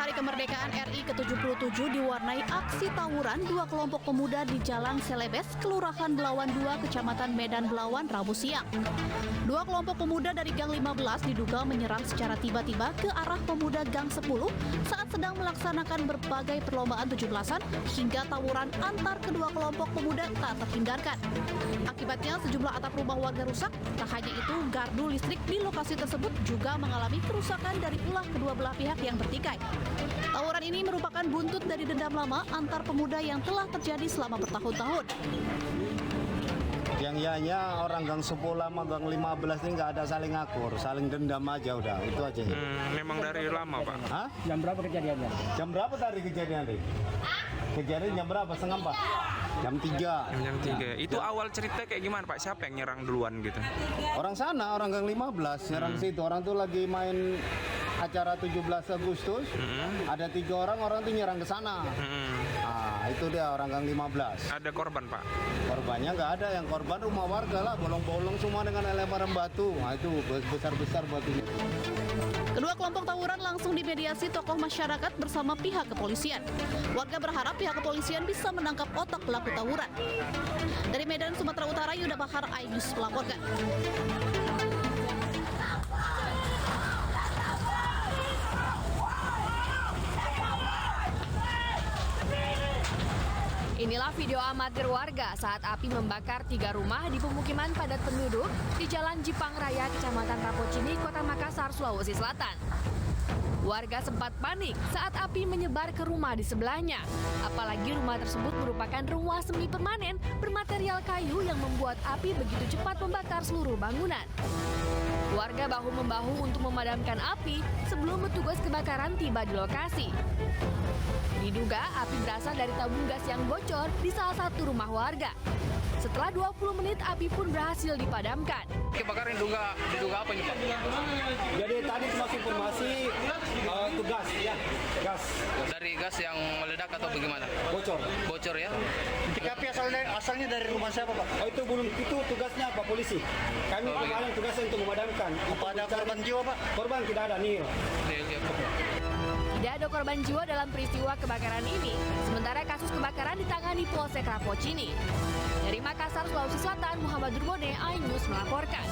Hari Kemerdekaan RI ke-77 diwarnai aksi tawuran dua kelompok pemuda di Jalan Selebes, Kelurahan Belawan 2, Kecamatan Medan Belawan, Rabu siang. Dua kelompok pemuda dari Gang 15 diduga menyerang secara tiba-tiba ke arah pemuda Gang 10 saat sedang melaksanakan berbagai perlombaan 17-an hingga tawuran antar kedua kelompok pemuda tak terhindarkan. Akibatnya sejumlah atap rumah warga rusak. Tak hanya itu, gardu listrik di lokasi tersebut juga mengalami kerusakan dari ulah kedua belah pihak yang bertikai. Tawuran ini merupakan buntut dari dendam lama antar pemuda yang telah terjadi selama bertahun-tahun. Yang ianya orang Gang 10 sama Gang 15 ini nggak ada saling akur, saling dendam aja udah, itu aja ya. Memang dari lama, Pak. Hah? Jam berapa kejadiannya? Jam berapa tadi kejadian tadi? Kejadian jam berapa? Setengah 4? Jam 3. Jam 3. Itu awal cerita kayak gimana, Pak? Siapa yang nyerang duluan gitu? Orang sana, orang Gang 15, nyerang situ. Orang tuh lagi main acara 17 Agustus. Ada 3 orang tuh nyerang ke sana. Nah, itu dia orang Gang 15. Ada korban, Pak? Korbannya nggak ada, yang korban rumah warga lah, bolong-bolong semua dengan lemparan batu. Nah, itu besar-besar batunya. Kedua kelompok tawuran langsung dimediasi tokoh masyarakat bersama pihak kepolisian. Warga berharap pihak kepolisian bisa menangkap otak pelaku tawuran. Dari Medan, Sumatera Utara, Yuda Bahar, iNews melaporkan. Inilah video amatir warga saat api membakar 3 rumah di pemukiman padat penduduk di Jalan Jipang Raya, Kecamatan Rapocini, Kota Makassar, Sulawesi Selatan. Warga sempat panik saat api menyebar ke rumah di sebelahnya. Apalagi rumah tersebut merupakan rumah semi permanen bermaterial kayu yang membuat api begitu cepat membakar seluruh bangunan. Warga bahu-membahu untuk memadamkan api sebelum petugas kebakaran tiba di lokasi. Diduga api berasal dari tabung gas yang bocor di salah satu rumah warga. Setelah 20 menit api pun berhasil dipadamkan. Kebakaran diduga apa ini, Pak? Jadi tadi masih informasi itu gas, ya, gas Dari gas yang meledak atau bagaimana? bocor. Bocor ya? Tapi asalnya dari rumah siapa, Pak? Oh, itu belum, itu tugasnya Pak polisi. Kami kemarin tugasnya untuk memadamkan. Apa ada korban jiwa, Pak? Korban tidak ada nih. Tidak ada korban jiwa dalam peristiwa kebakaran ini. Sementara kasus kebakaran ditangani Polsek Rapocini. Dari Makassar, Sulawesi Selatan, Muhammad Durbone, iNews melaporkan.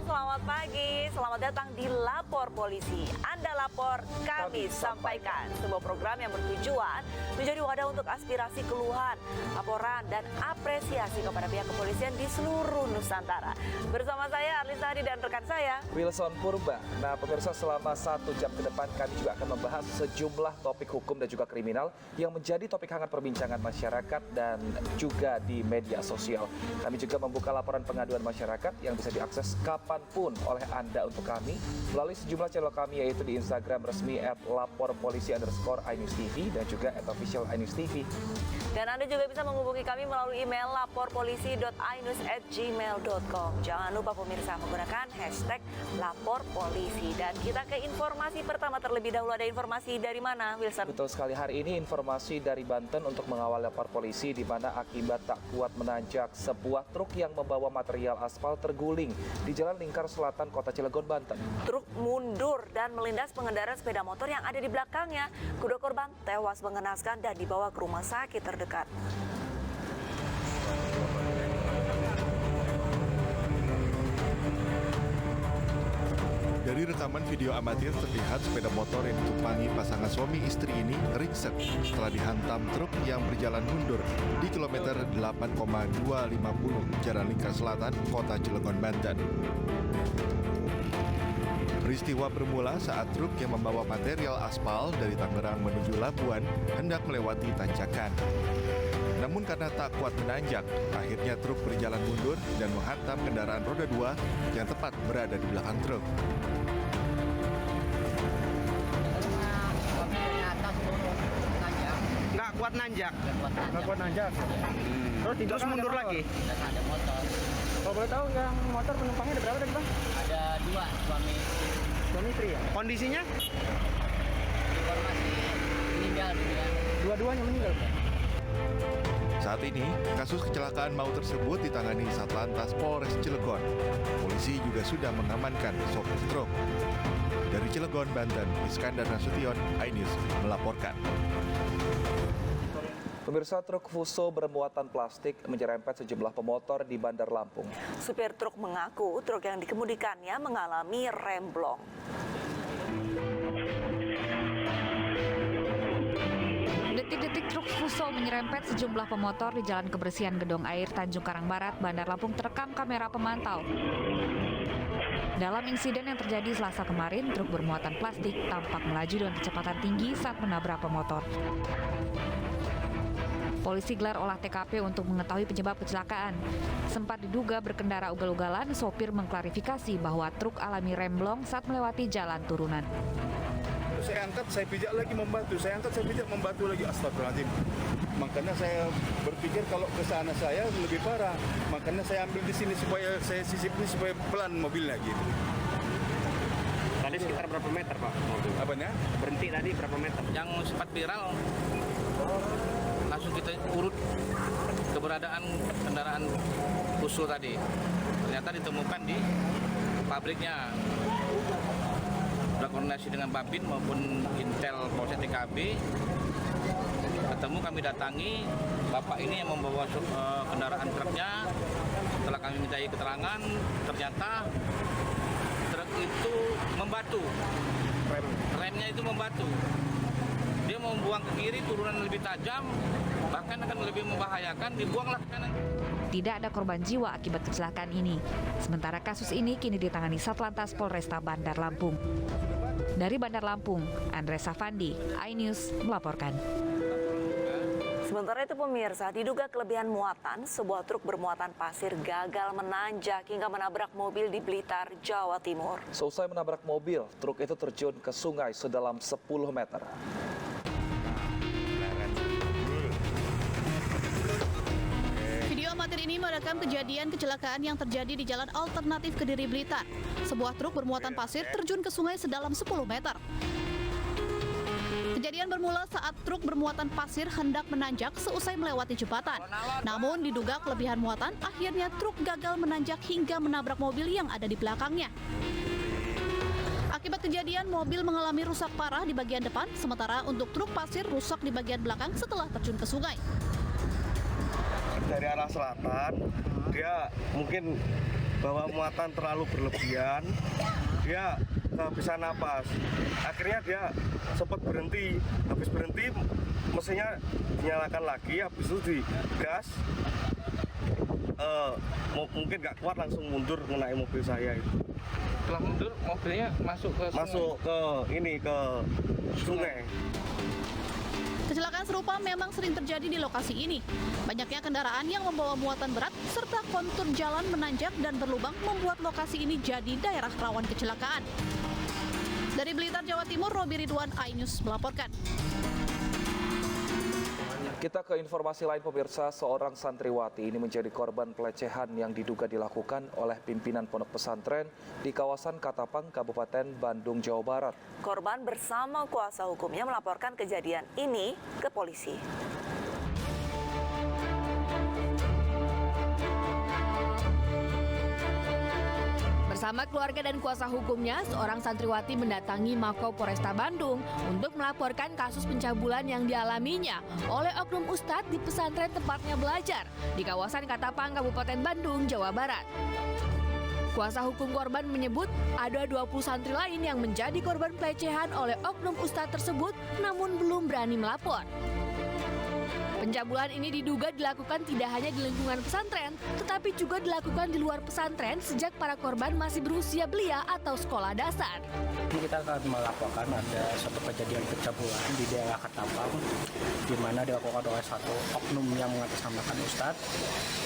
Selamat pagi, selamat datang di Lapor Polisi. Anda lapor, kami sampaikan. Sebuah program yang bertujuan menjadi wadah untuk aspirasi, keluhan, laporan, dan apresiasi kepada pihak kepolisian di seluruh Nusantara. Bersama saya Arlisa Hadi dan rekan saya Wilson Purba. Nah, pemirsa, selama 1 jam ke depan kami juga akan membahas sejumlah topik hukum dan juga kriminal yang menjadi topik hangat perbincangan masyarakat dan juga di media sosial. Kami juga membuka laporan pengaduan masyarakat yang bisa diakses kapanpun oleh Anda untuk kami melalui sejumlah channel kami, yaitu di Instagram resmi @laporpolisi_iNewsTV dan juga @official_iNewsTV. Dan Anda juga bisa menghubungi kami melalui email laporpolisi.inews@gmail.com. Jangan lupa pemirsa menggunakan hashtag laporpolisi. Dan kita ke informasi pertama terlebih dahulu. Ada informasi dari mana, Wilson? Betul sekali, hari ini informasi dari Banten untuk mengawal lapor polisi di mana akibat tak kuat menanjak, sebuah truk yang membawa material aspal terguling di Jalan Lingkar Selatan, Kota Cilegon, Banten. Truk mundur dan melindas pengendara sepeda motor yang ada di belakangnya. Kedua korban tewas mengenaskan dan dibawa ke rumah sakit terdekat. Dari rekaman video amatir terlihat sepeda motor yang ditumpangi pasangan suami istri ini ringsek setelah dihantam truk yang berjalan mundur di kilometer 8,250 Jalan Lingkar Selatan, Kota Cilegon, Banten. Peristiwa bermula saat truk yang membawa material aspal dari Tangerang menuju Labuan hendak melewati tanjakan. Namun karena tak kuat menanjak, akhirnya truk berjalan mundur dan menghantam kendaraan roda 2 yang tepat berada di belakang truk. Nggak kuat nanjak. Terus mundur lagi. Ada motor. Kalau boleh tahu yang motor penumpangnya ada berapa tadi Bang? Ada 2 suami Istri ya. Kondisinya? informasi meninggal dunia. Dua-duanya meninggal. Saat ini, kasus kecelakaan maut tersebut ditangani Satlantas Polres Cilegon. Polisi juga sudah mengamankan sopir truk. Dari Cilegon, Banten, Iskandar Nasution, iNews melaporkan. Pemirsa, truk Fuso bermuatan plastik menyerempet sejumlah pemotor di Bandar Lampung. Supir truk mengaku truk yang dikemudikannya mengalami remblong. Detik-detik truk Fuso menyerempet sejumlah pemotor di Jalan Kebersihan Gedong Air, Tanjung Karang Barat, Bandar Lampung terekam kamera pemantau. Dalam insiden yang terjadi Selasa kemarin, truk bermuatan plastik tampak melaju dengan kecepatan tinggi saat menabrak pemotor. Polisi gelar olah TKP untuk mengetahui penyebab kecelakaan. Sempat diduga berkendara ugal-ugalan, sopir mengklarifikasi bahwa truk alami remblong saat melewati jalan turunan. Saya angkat, saya pijak lagi membantu. Saya angkat, saya pijak membantu lagi. Astagfirullahaladzim. Makanya saya berpikir kalau ke sana saya lebih parah. Makanya saya ambil di sini supaya saya sisip ini supaya pelan mobilnya gitu. Tadi sekitar berapa meter Pak? Apanya? Berhenti tadi berapa meter? Yang sempat viral, langsung kita urut keberadaan kendaraan Fuso tadi. Ternyata ditemukan di pabriknya. Berkoordinasi dengan Babin maupun Intel Polsek TKB, ketemu kami datangi bapak ini yang membawa kendaraan truknya. Setelah kami mintai keterangan, ternyata truk itu membatu, remnya itu membatu. Dia mau buang ke kiri, turunan lebih tajam, bahkan akan lebih membahayakan, dibuanglah ke kanan. Tidak ada korban jiwa akibat kecelakaan ini. Sementara kasus ini kini ditangani Satlantas Polresta Bandar Lampung. Dari Bandar Lampung, Andres Safandi, iNews melaporkan. Sementara itu pemirsa, diduga kelebihan muatan, sebuah truk bermuatan pasir gagal menanjak hingga menabrak mobil di Blitar, Jawa Timur. Seusai menabrak mobil, truk itu terjun ke sungai sedalam 10 meter. Video amatir ini merekam kejadian kecelakaan yang terjadi di Jalan Alternatif Kediri Blitar. Sebuah truk bermuatan pasir terjun ke sungai sedalam 10 meter. Kejadian bermula saat truk bermuatan pasir hendak menanjak seusai melewati jembatan. Namun diduga kelebihan muatan, akhirnya truk gagal menanjak hingga menabrak mobil yang ada di belakangnya. Akibat kejadian, mobil mengalami rusak parah di bagian depan, sementara untuk truk pasir rusak di bagian belakang setelah terjun ke sungai. Dari arah selatan, dia mungkin bawa muatan terlalu berlebihan, dia kehabisan napas. Akhirnya dia sempat berhenti, habis berhenti mesinnya dinyalakan lagi, habis itu digas. Mungkin nggak kuat langsung mundur mengenai mobil saya itu. Setelah mundur, mobilnya masuk ke sungai. Kecelakaan serupa memang sering terjadi di lokasi ini. Banyaknya kendaraan yang membawa muatan berat serta kontur jalan menanjak dan berlubang membuat lokasi ini jadi daerah rawan kecelakaan. Dari Blitar, Jawa Timur, Robi Ridwan, iNews melaporkan. Kita ke informasi lain pemirsa, seorang santriwati ini menjadi korban pelecehan yang diduga dilakukan oleh pimpinan pondok pesantren di kawasan Katapang, Kabupaten Bandung, Jawa Barat. Korban bersama kuasa hukumnya melaporkan kejadian ini ke polisi. Bersama keluarga dan kuasa hukumnya, seorang santriwati mendatangi Mako Polresta Bandung untuk melaporkan kasus pencabulan yang dialaminya oleh oknum ustadz di pesantren tempatnya belajar di kawasan Katapang, Kabupaten Bandung, Jawa Barat. Kuasa hukum korban menyebut ada 20 santri lain yang menjadi korban pelecehan oleh oknum ustadz tersebut namun belum berani melapor. Pencabulan ini diduga dilakukan tidak hanya di lingkungan pesantren, tetapi juga dilakukan di luar pesantren sejak para korban masih berusia belia atau sekolah dasar. Kita akan melaporkan ada satu kejadian pencabulan di daerah Katapang, di mana dilakukan oleh satu oknum yang mengatasnamakan ustadz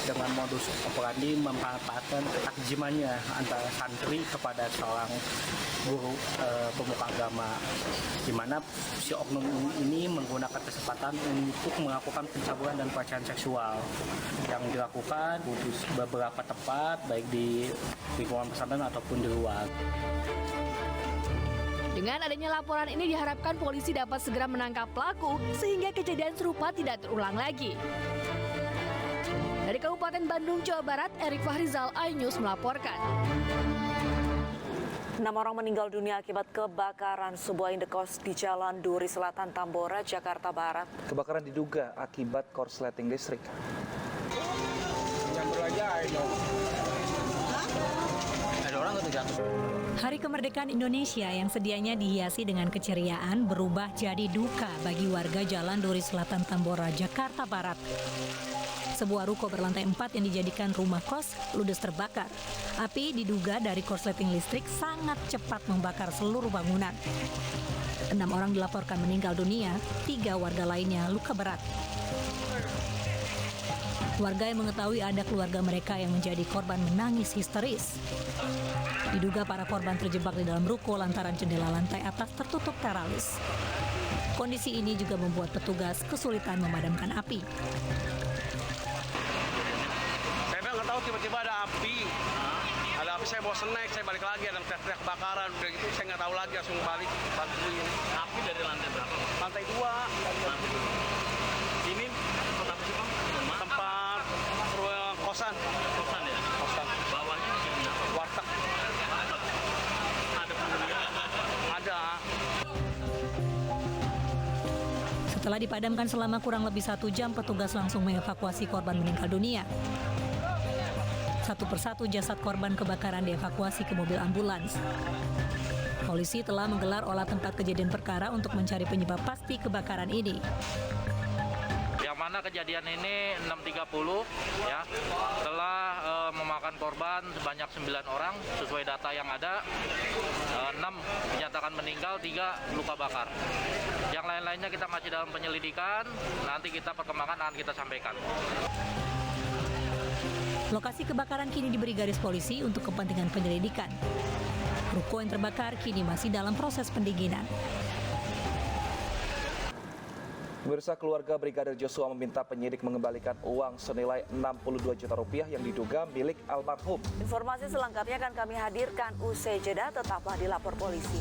dengan modus operandi memanfaatkan ketakjimannya antara santri kepada seorang guru pemuka agama, di mana si oknum ini menggunakan kesempatan untuk melakukan dugaan pencabulan dan pelecehan seksual yang dilakukan di beberapa tempat, baik di lingkungan pesantren ataupun di luar. Dengan adanya laporan ini diharapkan polisi dapat segera menangkap pelaku sehingga kejadian serupa tidak terulang lagi. Dari Kabupaten Bandung, Jawa Barat, Erik Fahrizal, iNews melaporkan. 6 orang meninggal dunia akibat kebakaran sebuah indekos di Jalan Duri Selatan, Tambora, Jakarta Barat. Kebakaran diduga akibat korsleting listrik. Hari Kemerdekaan Indonesia yang sedianya dihiasi dengan keceriaan berubah jadi duka bagi warga Jalan Duri Selatan, Tambora, Jakarta Barat. Sebuah ruko berlantai 4 yang dijadikan rumah kos ludes terbakar. Api diduga dari korsleting listrik sangat cepat membakar seluruh bangunan. 6 orang dilaporkan meninggal dunia, 3 warga lainnya luka berat. Warga yang mengetahui ada keluarga mereka yang menjadi korban menangis histeris. Diduga para korban terjebak di dalam ruko lantaran jendela lantai atas tertutup teralis. Kondisi ini juga membuat petugas kesulitan memadamkan api. Saya nggak tahu tiba-tiba ada api. Ada api, saya bawa snack, saya balik lagi, ada teriak-teriak kebakaran, udah gitu saya nggak tahu lagi, langsung balik bantuin. Api dari lantai berapa? Lantai 2. Ini tempat apa sih Bang? Tempat kosan. Kosan ya? Kosan. Bawahnya warteg. Ada penghuninya? Ada. Setelah dipadamkan selama kurang lebih 1 jam, petugas langsung mengevakuasi korban meninggal dunia. Satu persatu jasad korban kebakaran dievakuasi ke mobil ambulans. Polisi telah menggelar olah tempat kejadian perkara untuk mencari penyebab pasti kebakaran ini. Yang mana kejadian ini 6.30 ya, telah memakan korban sebanyak 9 orang sesuai data yang ada. 6 dinyatakan meninggal, 3 luka bakar. Yang lain-lainnya kita masih dalam penyelidikan, nanti kita perkembangan akan kita sampaikan. Lokasi kebakaran kini diberi garis polisi untuk kepentingan penyelidikan. Ruko yang terbakar kini masih dalam proses pendinginan. Pemirsa, keluarga Brigadir Joshua meminta penyidik mengembalikan uang senilai 62 juta rupiah yang diduga milik almarhum. Informasi selengkapnya akan kami hadirkan usai jeda, tetaplah di Lapor Polisi.